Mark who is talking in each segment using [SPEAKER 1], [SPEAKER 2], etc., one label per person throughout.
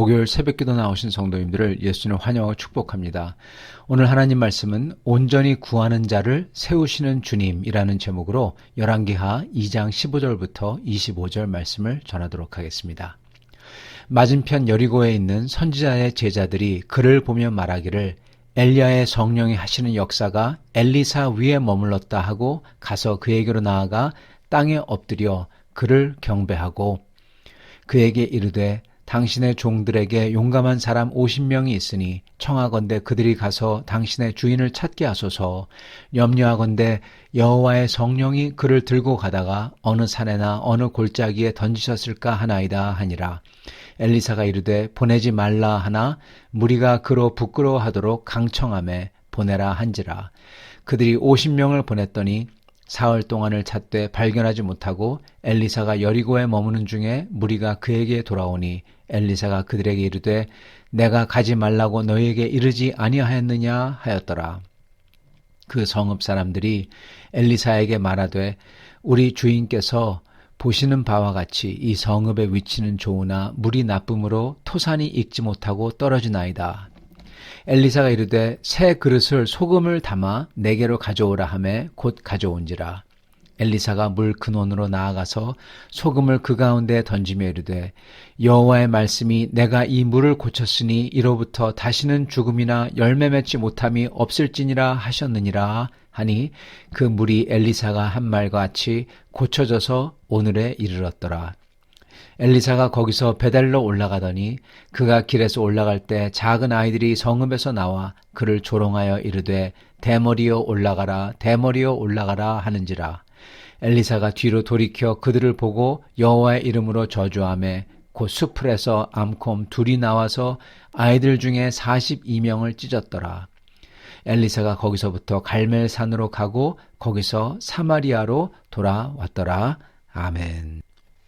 [SPEAKER 1] 목요일 새벽기도 나오신 성도님들을 예수님을 환영하고 축복합니다. 오늘 하나님 말씀은 온전히 구하는 자를 세우시는 주님이라는 제목으로 열왕기하 2장 15절부터 25절 말씀을 전하도록 하겠습니다. 맞은편 여리고에 있는 선지자의 제자들이 그를 보며 말하기를 엘리야의 성령이 하시는 역사가 엘리사 위에 머물렀다 하고 가서 그에게로 나아가 땅에 엎드려 그를 경배하고 그에게 이르되 당신의 종들에게 용감한 사람 50명이 있으니 청하건대 그들이 가서 당신의 주인을 찾게 하소서. 염려하건대 여호와의 성령이 그를 들고 가다가 어느 산에나 어느 골짜기에 던지셨을까 하나이다 하니라. 엘리사가 이르되 보내지 말라 하나 무리가 그로 부끄러워하도록 강청하매 보내라 한지라. 그들이 50명을 보냈더니 사흘 동안을 찾되 발견하지 못하고 엘리사가 여리고에 머무는 중에 무리가 그에게 돌아오니 엘리사가 그들에게 이르되 내가 가지 말라고 너희에게 이르지 아니하였느냐 하였더라. 그 성읍 사람들이 엘리사에게 말하되 우리 주인께서 보시는 바와 같이 이 성읍의 위치는 좋으나 물이 나쁨으로 토산이 익지 못하고 떨어지나이다. 엘리사가 이르되 새 그릇을 소금을 담아 내게로 가져오라 하매 곧 가져온지라. 엘리사가 물 근원으로 나아가서 소금을 그 가운데 던지며 이르되 여호와의 말씀이 내가 이 물을 고쳤으니 이로부터 다시는 죽음이나 열매 맺지 못함이 없을지니라 하셨느니라 하니 그 물이 엘리사가 한 말과 같이 고쳐져서 오늘에 이르렀더라. 엘리사가 거기서 베델로 올라가더니 그가 길에서 올라갈 때 작은 아이들이 성읍에서 나와 그를 조롱하여 이르되 대머리여 올라가라 대머리여 올라가라 하는지라. 엘리사가 뒤로 돌이켜 그들을 보고 여호와의 이름으로 저주하매 곧 수풀에서 암콤 둘이 나와서 아이들 중에 42명을 찢었더라. 엘리사가 거기서부터 갈멜산으로 가고 거기서 사마리아로 돌아왔더라. 아멘.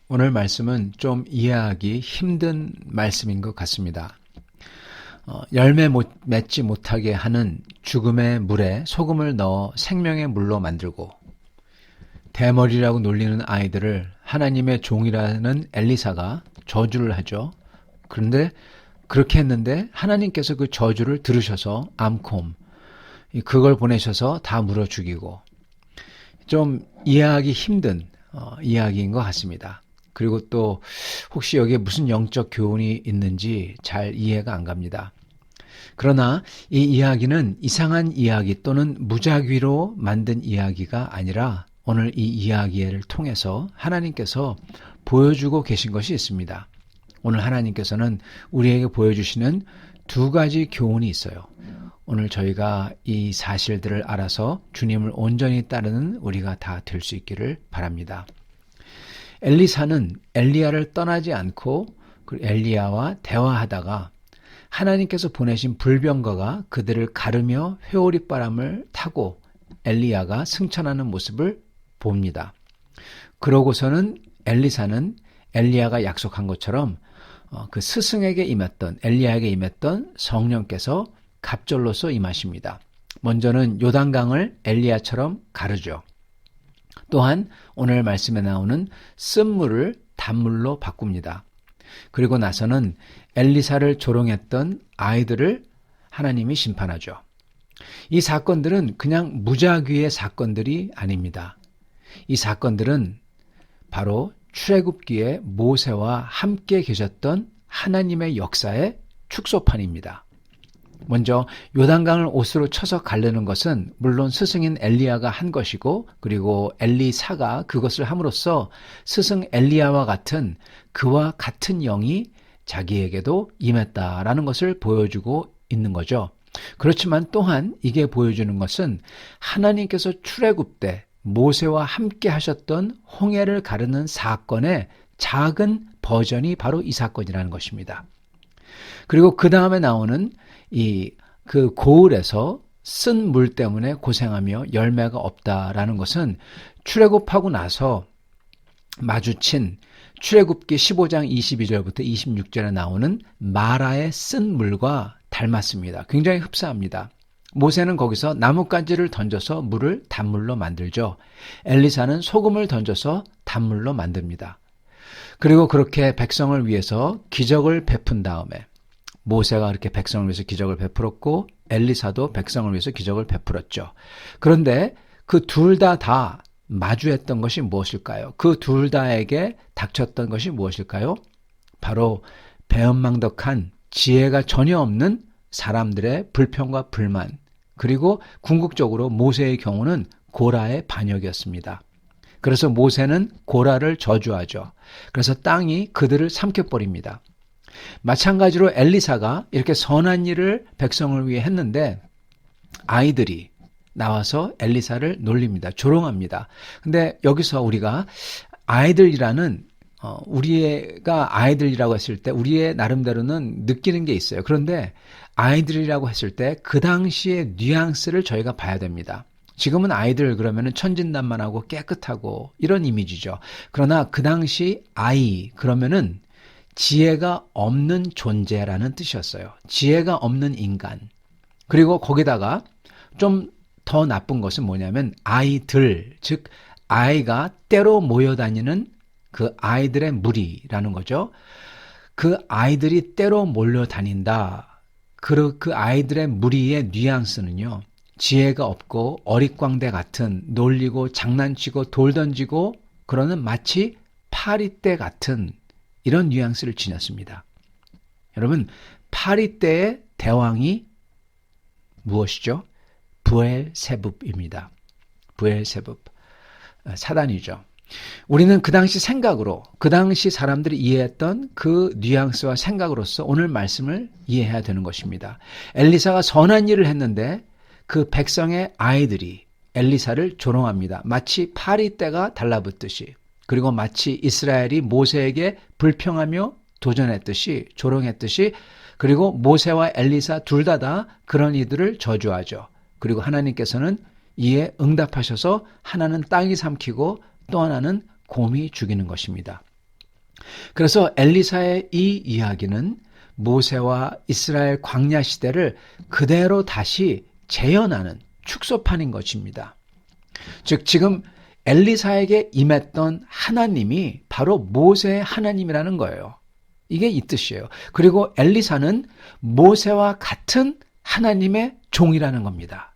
[SPEAKER 1] 오늘 말씀은 좀 이해하기 힘든 말씀인 것 같습니다. 열매 맺지 못하게 하는 죽음의 물에 소금을 넣어 생명의 물로 만들고 대머리라고 놀리는 아이들을 하나님의 종이라는 엘리사가 저주를 하죠. 그런데 그렇게 했는데 하나님께서 그 저주를 들으셔서 암콤 그걸 보내셔서 다 물어 죽이고 좀 이해하기 힘든 이야기인 것 같습니다. 그리고 또 혹시 여기에 무슨 영적 교훈이 있는지 잘 이해가 안 갑니다. 그러나 이 이야기는 이상한 이야기 또는 무작위로 만든 이야기가 아니라 오늘 이 이야기를 통해서 하나님께서 보여주고 계신 것이 있습니다. 오늘 하나님께서는 우리에게 보여주시는 두 가지 교훈이 있어요. 오늘 저희가 이 사실들을 알아서 주님을 온전히 따르는 우리가 다 될 수 있기를 바랍니다. 엘리사는 엘리야를 떠나지 않고 엘리야와 대화하다가 하나님께서 보내신 불병거가 그들을 가르며 회오리바람을 타고 엘리야가 승천하는 모습을 봅니다. 그러고서는 엘리사는 엘리야가 약속한 것처럼 그 스승에게 임했던 엘리야에게 임했던 성령께서 갑절로서 임하십니다. 먼저는 요단강을 엘리야처럼 가르죠. 또한 오늘 말씀에 나오는 쓴물을 단물로 바꿉니다. 그리고 나서는 엘리사를 조롱했던 아이들을 하나님이 심판하죠. 이 사건들은 그냥 무작위의 사건들이 아닙니다. 이 사건들은 바로 출애굽기에 모세와 함께 계셨던 하나님의 역사의 축소판입니다. 먼저 요단강을 옷으로 쳐서 가르는 것은 물론 스승인 엘리야가 한 것이고 그리고 엘리사가 그것을 함으로써 스승 엘리야와 같은 그와 같은 영이 자기에게도 임했다라는 것을 보여주고 있는 거죠. 그렇지만 또한 이게 보여주는 것은 하나님께서 출애굽 때 모세와 함께 하셨던 홍해를 가르는 사건의 작은 버전이 바로 이 사건이라는 것입니다. 그리고 그 다음에 나오는 그 고을에서 쓴 물 때문에 고생하며 열매가 없다라는 것은 출애굽하고 나서 마주친 출애굽기 15장 22절부터 26절에 나오는 마라의 쓴 물과 닮았습니다. 굉장히 흡사합니다. 모세는 거기서 나뭇가지를 던져서 물을 단물로 만들죠. 엘리사는 소금을 던져서 단물로 만듭니다. 그리고 그렇게 백성을 위해서 기적을 베푼 다음에 모세가 그렇게 백성을 위해서 기적을 베풀었고 엘리사도 백성을 위해서 기적을 베풀었죠. 그런데 그 둘 다 마주했던 것이 무엇일까요? 그 둘 다에게 닥쳤던 것이 무엇일까요? 바로 배은망덕한 지혜가 전혀 없는 사람들의 불평과 불만, 그리고 궁극적으로 모세의 경우는 고라의 반역이었습니다. 그래서 모세는 고라를 저주하죠. 그래서 땅이 그들을 삼켜버립니다. 마찬가지로 엘리사가 이렇게 선한 일을 백성을 위해 했는데 아이들이 나와서 엘리사를 놀립니다. 조롱합니다. 근데 여기서 우리가 아이들이라는 우리가 아이들이라고 했을 때 우리의 나름대로는 느끼는 게 있어요. 그런데 아이들이라고 했을 때 그 당시의 뉘앙스를 저희가 봐야 됩니다. 지금은 아이들 그러면은 천진난만하고 깨끗하고 이런 이미지죠. 그러나 그 당시 아이 그러면은 지혜가 없는 존재라는 뜻이었어요. 지혜가 없는 인간. 그리고 거기다가 좀 더 나쁜 것은 뭐냐면 아이들, 즉 아이가 때로 모여다니는 그 아이들의 무리라는 거죠. 그 아이들이 때로 몰려다닌다. 그 아이들의 무리의 뉘앙스는요. 지혜가 없고 어릿광대 같은 놀리고 장난치고 돌 던지고 그러는 마치 파리떼 같은 이런 뉘앙스를 지녔습니다. 여러분, 파리떼의 대왕이 무엇이죠? 브엘세붑입니다. 브엘세붑. 사단이죠. 우리는 그 당시 생각으로, 그 당시 사람들이 이해했던 그 뉘앙스와 생각으로서 오늘 말씀을 이해해야 되는 것입니다. 엘리사가 선한 일을 했는데 그 백성의 아이들이 엘리사를 조롱합니다. 마치 파리떼가 달라붙듯이. 그리고 마치 이스라엘이 모세에게 불평하며 도전했듯이, 조롱했듯이, 그리고 모세와 엘리사 둘 다 그런 이들을 저주하죠. 그리고 하나님께서는 이에 응답하셔서 하나는 땅이 삼키고 또 하나는 곰이 죽이는 것입니다. 그래서 엘리사의 이 이야기는 모세와 이스라엘 광야 시대를 그대로 다시 재현하는 축소판인 것입니다. 즉 지금 엘리사에게 임했던 하나님이 바로 모세의 하나님이라는 거예요. 이게 이 뜻이에요. 그리고 엘리사는 모세와 같은 하나님의 종이라는 겁니다.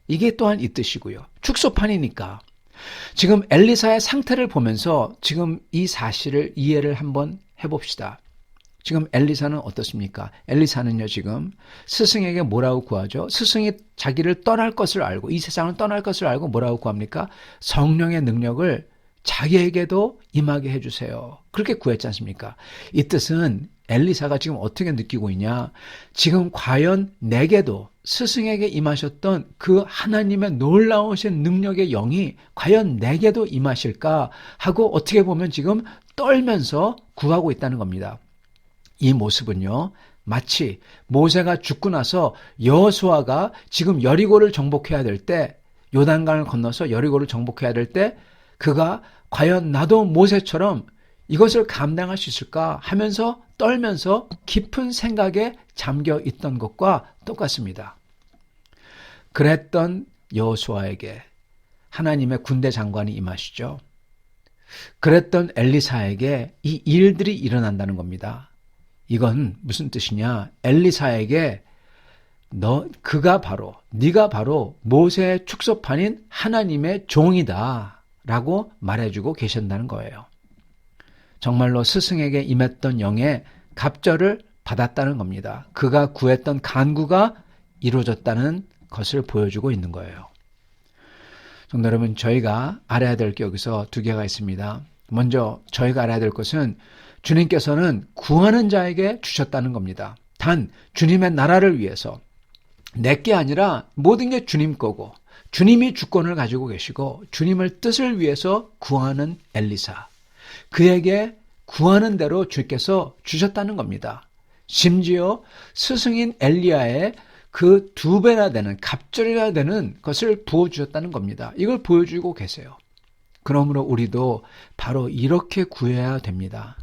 [SPEAKER 1] 이게 또한 이 뜻이고요. 축소판이니까. 지금 엘리사의 상태를 보면서 지금 이 사실을 이해를 한번 해봅시다. 지금 엘리사는 어떻습니까? 엘리사는요 지금 스승에게 뭐라고 구하죠? 스승이 자기를 떠날 것을 알고 이 세상을 떠날 것을 알고 뭐라고 구합니까? 성령의 능력을 자기에게도 임하게 해주세요. 그렇게 구했지 않습니까? 이 뜻은 엘리사가 지금 어떻게 느끼고 있냐? 지금 과연 내게도 스승에게 임하셨던 그 하나님의 놀라우신 능력의 영이 과연 내게도 임하실까 하고 어떻게 보면 지금 떨면서 구하고 있다는 겁니다. 이 모습은요, 마치 모세가 죽고 나서 여호수아가 지금 여리고를 정복해야 될 때, 요단강을 건너서 여리고를 정복해야 될 때, 그가 과연 나도 모세처럼 이것을 감당할 수 있을까 하면서 떨면서 깊은 생각에 잠겨 있던 것과 똑같습니다. 그랬던 여호수아에게 하나님의 군대 장관이 임하시죠. 그랬던 엘리사에게 이 일들이 일어난다는 겁니다. 이건 무슨 뜻이냐? 엘리사에게 네가 바로 모세의 축소판인 하나님의 종이다 라고 말해주고 계신다는 거예요. 정말로 스승에게 임했던 영의 갑절을 받았다는 겁니다. 그가 구했던 간구가 이루어졌다는 것을 보여주고 있는 거예요. 성도 여러분, 저희가 알아야 될 게 여기서 두 개가 있습니다. 먼저 저희가 알아야 될 것은 주님께서는 구하는 자에게 주셨다는 겁니다. 단 주님의 나라를 위해서 내게 아니라 모든 게 주님 거고 주님이 주권을 가지고 계시고 주님의 뜻을 위해서 구하는 엘리사. 그에게 구하는 대로 주께서 주셨다는 겁니다. 심지어 스승인 엘리야의 그 2배나 되는 갑절이나 되는 것을 부어주셨다는 겁니다. 이걸 보여주고 계세요. 그러므로 우리도 바로 이렇게 구해야 됩니다.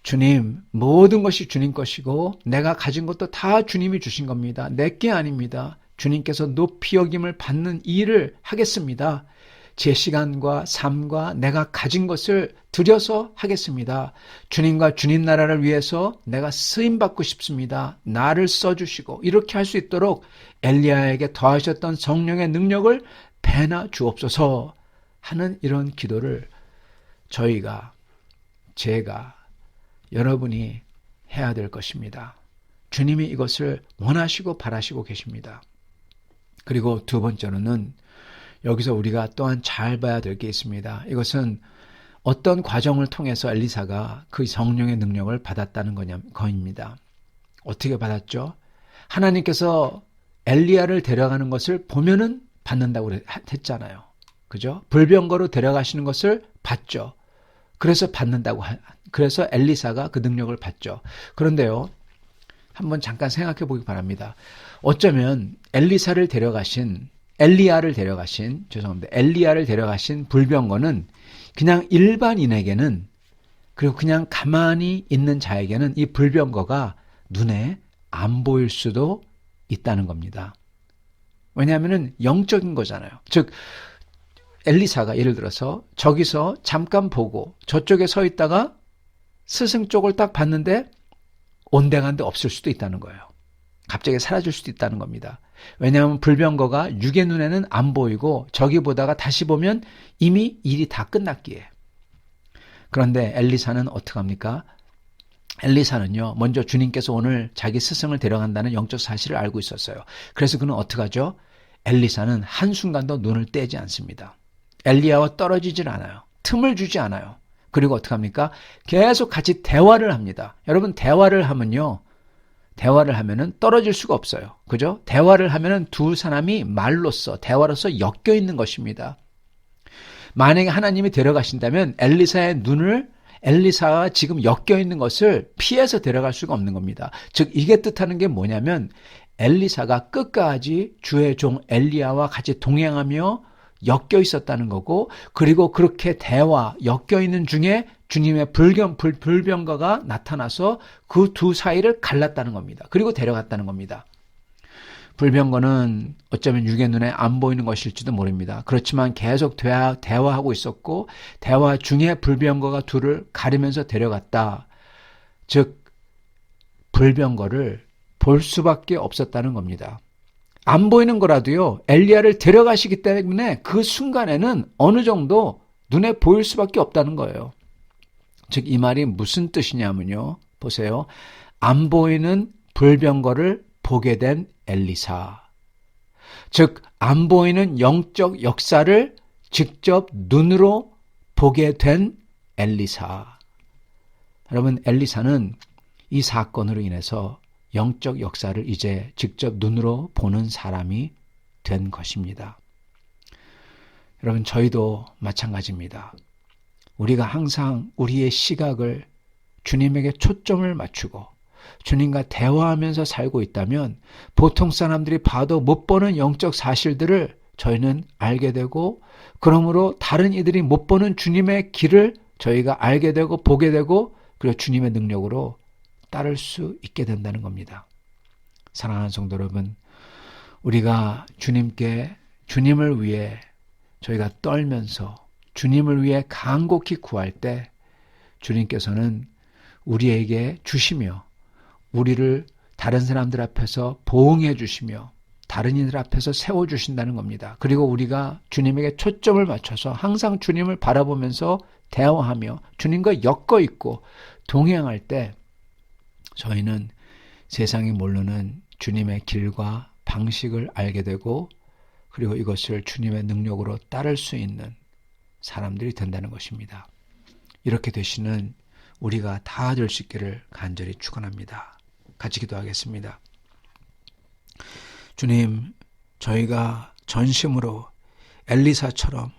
[SPEAKER 1] 주님, 모든 것이 주님 것이고 내가 가진 것도 다 주님이 주신 겁니다. 내게 아닙니다. 주님께서 높이 여김을 받는 일을 하겠습니다. 제 시간과 삶과 내가 가진 것을 들여서 하겠습니다. 주님과 주님 나라를 위해서 내가 쓰임받고 싶습니다. 나를 써주시고 이렇게 할 수 있도록 엘리야에게 더하셨던 성령의 능력을 배나 주옵소서 하는 이런 기도를 제가, 여러분이 해야 될 것입니다. 주님이 이것을 원하시고 바라시고 계십니다. 그리고 두 번째로는 여기서 우리가 또한 잘 봐야 될 게 있습니다. 이것은 어떤 과정을 통해서 엘리사가 그 성령의 능력을 받았다는 거입니다. 어떻게 받았죠? 하나님께서 엘리야를 데려가는 것을 보면은 받는다고 했잖아요. 그죠? 불병거로 데려가시는 것을 봤죠. 그래서 그래서 엘리사가 그 능력을 받죠. 그런데요, 한번 잠깐 생각해 보기 바랍니다. 어쩌면 엘리야를 데려가신 불병거는 그냥 일반인에게는, 그리고 그냥 가만히 있는 자에게는 이 불병거가 눈에 안 보일 수도 있다는 겁니다. 왜냐하면 영적인 거잖아요. 즉 엘리사가 예를 들어서 저기서 잠깐 보고 저쪽에 서 있다가 스승 쪽을 딱 봤는데 온데간데 없을 수도 있다는 거예요. 갑자기 사라질 수도 있다는 겁니다. 왜냐하면 불병거가 육의 눈에는 안 보이고 저기 보다가 다시 보면 이미 일이 다 끝났기에. 그런데 엘리사는 어떡합니까? 엘리사는요, 먼저 주님께서 오늘 자기 스승을 데려간다는 영적 사실을 알고 있었어요. 그래서 그는 어떡하죠? 엘리사는 한순간도 눈을 떼지 않습니다. 엘리야와 떨어지질 않아요. 틈을 주지 않아요. 그리고 어떡합니까? 계속 같이 대화를 합니다. 여러분, 대화를 하면은 떨어질 수가 없어요. 그죠? 대화를 하면은 두 사람이 대화로서 엮여 있는 것입니다. 만약에 하나님이 데려가신다면 엘리사가 지금 엮여 있는 것을 피해서 데려갈 수가 없는 겁니다. 즉 이게 뜻하는 게 뭐냐면 엘리사가 끝까지 주의 종 엘리야와 같이 동행하며 엮여 있었다는 거고, 그리고 그렇게 엮여 있는 중에 주님의 불병거가 나타나서 그 두 사이를 갈랐다는 겁니다. 그리고 데려갔다는 겁니다. 불병거는 어쩌면 육의 눈에 안 보이는 것일지도 모릅니다. 그렇지만 계속 대화하고 있었고, 대화 중에 불병거가 둘을 가리면서 데려갔다. 즉 불병거를 볼 수밖에 없었다는 겁니다. 안 보이는 거라도요, 엘리야를 데려가시기 때문에 그 순간에는 어느 정도 눈에 보일 수밖에 없다는 거예요. 즉 이 말이 무슨 뜻이냐면요, 보세요. 안 보이는 불병거를 보게 된 엘리사. 즉 안 보이는 영적 역사를 직접 눈으로 보게 된 엘리사. 여러분, 엘리사는 이 사건으로 인해서 영적 역사를 이제 직접 눈으로 보는 사람이 된 것입니다. 여러분, 저희도 마찬가지입니다. 우리가 항상 우리의 시각을 주님에게 초점을 맞추고 주님과 대화하면서 살고 있다면 보통 사람들이 봐도 못 보는 영적 사실들을 저희는 알게 되고, 그러므로 다른 이들이 못 보는 주님의 길을 저희가 알게 되고 보게 되고, 그리고 주님의 능력으로 따를 수 있게 된다는 겁니다. 사랑하는 성도 여러분, 우리가 주님을 위해 저희가 떨면서 주님을 위해 간곡히 구할 때 주님께서는 우리에게 주시며 우리를 다른 사람들 앞에서 보응해 주시며 다른 이들 앞에서 세워주신다는 겁니다. 그리고 우리가 주님에게 초점을 맞춰서 항상 주님을 바라보면서 대화하며 주님과 엮어 있고 동행할 때 저희는 세상이 모르는 주님의 길과 방식을 알게 되고, 그리고 이것을 주님의 능력으로 따를 수 있는 사람들이 된다는 것입니다. 이렇게 되시는 우리가 다 될 수 있기를 간절히 축원합니다. 같이 기도하겠습니다. 주님, 저희가 전심으로 엘리사처럼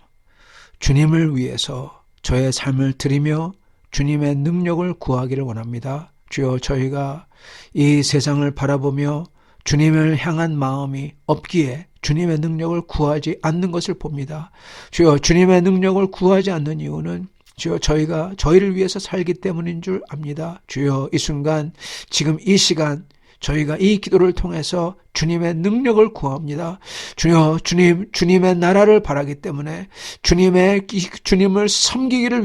[SPEAKER 1] 주님을 위해서 저의 삶을 드리며 주님의 능력을 구하기를 원합니다. 주여, 저희가 이 세상을 바라보며 주님을 향한 마음이 없기에 주님의 능력을 구하지 않는 것을 봅니다. 주여, 주님의 능력을 구하지 않는 이유는 주여 저희가 저희를 위해서 살기 때문인 줄 압니다. 주여, 이 순간 지금 이 시간 저희가 이 기도를 통해서
[SPEAKER 2] 주님의 능력을 구합니다. 주님의 나라를 바라기 때문에, 주님을 섬기기를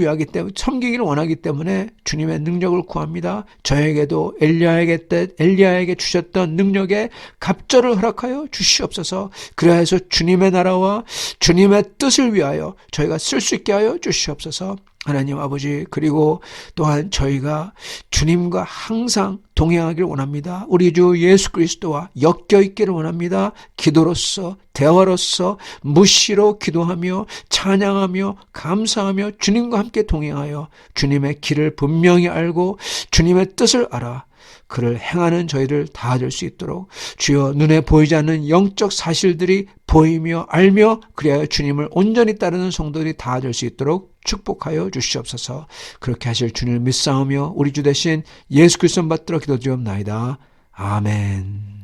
[SPEAKER 2] 원하기 때문에 주님의 능력을 구합니다. 저에게도 엘리야에게 주셨던 능력에 갑절을 허락하여 주시옵소서. 그래야 해서 주님의 나라와 주님의 뜻을 위하여 저희가 쓸 수 있게 하여 주시옵소서. 하나님 아버지, 그리고 또한 저희가 주님과 항상 동행하기를 원합니다. 우리 주 예수 그리스도와 엮여 있기를 원합니다. 기도로서, 대화로서, 묵시로 기도하며 찬양하며 감사하며 주님과 함께 동행하여 주님의 길을 분명히 알고 주님의 뜻을 알아 그를 행하는 저희를 다 될 수 있도록 주여, 눈에 보이지 않는 영적 사실들이 보이며 알며 그리하여 주님을 온전히 따르는 성도들이 다 될 수 있도록 축복하여 주시옵소서. 그렇게 하실 주님을 믿사오며 우리 주 대신 예수 그리스도 받들어 기도드리옵나이다. 아멘.